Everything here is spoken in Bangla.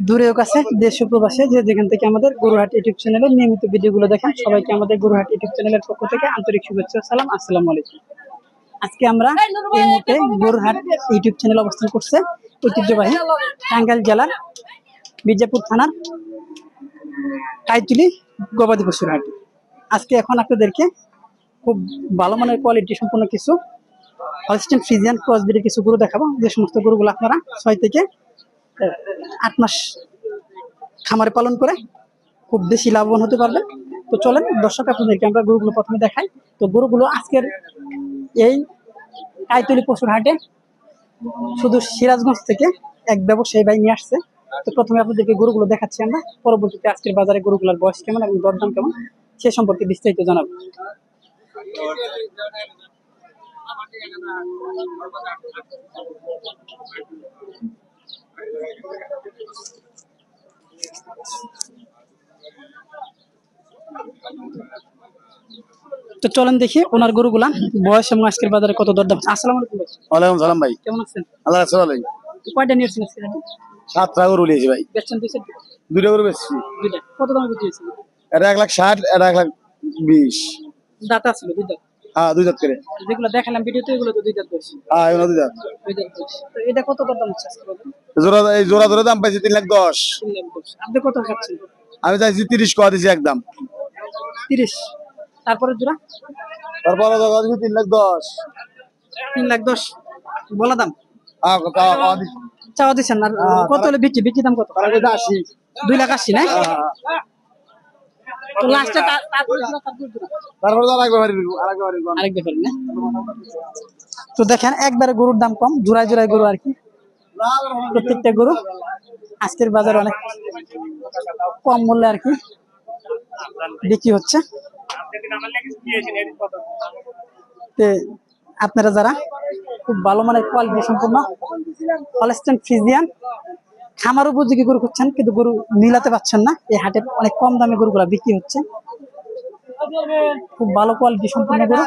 দূরেও কাছে দেশ ও প্রবাসে যে যেখান থেকে আমাদের গরুহাট ইউটিউব চ্যানেলের নিয়মিত ভিডিওগুলো দেখেন সবাইকে আমাদের গরুহাট ইউটিউব চ্যানেলের পক্ষ থেকে আন্তরিক শুভেচ্ছা ও সালাম। আসসালামু আলাইকুম। আজকে আমরা এই মুহূর্তে গরুহাট ইউটিউব চ্যানেল অবস্থান করছে ঐতিহ্যবাহী টাঙ্গাইল জেলার মির্জাপুর থানার কাইতুলি গবাদি পশুর হাট। আজকে এখন আপনাদেরকে খুব ভালো মানের কোয়ালিটি সম্পন্ন কিছু হলস্টাইন ফ্রিজিয়ান ক্রসব্রিডের কিছু গরু দেখাবো, যে সমস্ত গরুগুলো আপনারা 6 থেকে 8 মাস খামারে পালন করে খুব বেশি লাভবান হতে পারবেন। তো চলেন দর্শক আপনাদেরকে আমরা গরুগুলো প্রথমে দেখাই। তো গরুগুলো আজকের এই কাইতলি পশুর হাটে শুধু সিরাজগঞ্জ থেকে এক ব্যবসায়ী ভাই নিয়ে আসছে। তো প্রথমে আপনাদেরকে গরুগুলো দেখাচ্ছি আমরা, পরবর্তীতে আজকের বাজারে গরুগুলোর বয়স কেমন এবং দরদাম কেমন সে সম্পর্কে বিস্তারিত জানাবো। তো চলেন দেখি ওনার গরুগুলা বয়স এবং আজকের বাজারে কত দরদাম। আসসালামু আলাইকুম ভাই। ওয়ালাইকুম সালাম ভাই, কেমন আছেন? আল্লাহ রাখছে। কয়টা নিয়ে আসছেন আজকে? 7টা গরু নিয়েছি ভাই, বেচছেন দুইটা? দুটো গরু বেচছি। দুইটা কত দামে বিক্রি হয়েছিল? এটা 1,60,000, এটা 1,20,000। দাঁত আছিল দুই দাঁত? হ্যাঁ, 2 দাঁত করে। যেগুলো দেখালাম ভিডিওতে এগুলো তো দুই দাঁত বয়স। হ্যাঁ, এগুলো 2 দাঁত। দুই দাঁত বয়স। তো এটা কত দরদাম হচ্ছে আজকে বাজারে? এই জোড়া ধরে দাম পাইছি 3,10,000। 3,10,000। আপনি কত খাচ্ছেন? আমি চাইছি 30 কয়া দিছি একদম। 30। তারপরে জোড়া? তারপরে দাদা দিছি 3,10,000। 3,10,000 বলা দাম? হ্যাঁ, চাওয়া দিচ্ছেন আর কত হলে বিক্রি দাম কত? 80। 2,80,000 না? তো লাস্টে তারপরে আরেক ব্যাপার না। তো দেখেন একবারে গরুর দাম কম, জোড়ায় জোড়ায় গরু আর কি। প্রত্যেকটা গরু আজকের বাজারে অনেক কম মূল্যে আর কি বিক্রি হচ্ছে। আপনারা যারা খুব ভালো মানের কোয়ালিটি সম্পন্ন হলস্টাইন ফ্রিজিয়ান খামার উপযোগী গরু খুঁজছেন কিন্তু গরু মিলাতে পারছেন না, এই হাটে অনেক কম দামে গরুগুলা বিক্রি হচ্ছে। খুব ভালো কোয়ালিটি সম্পন্ন গরু।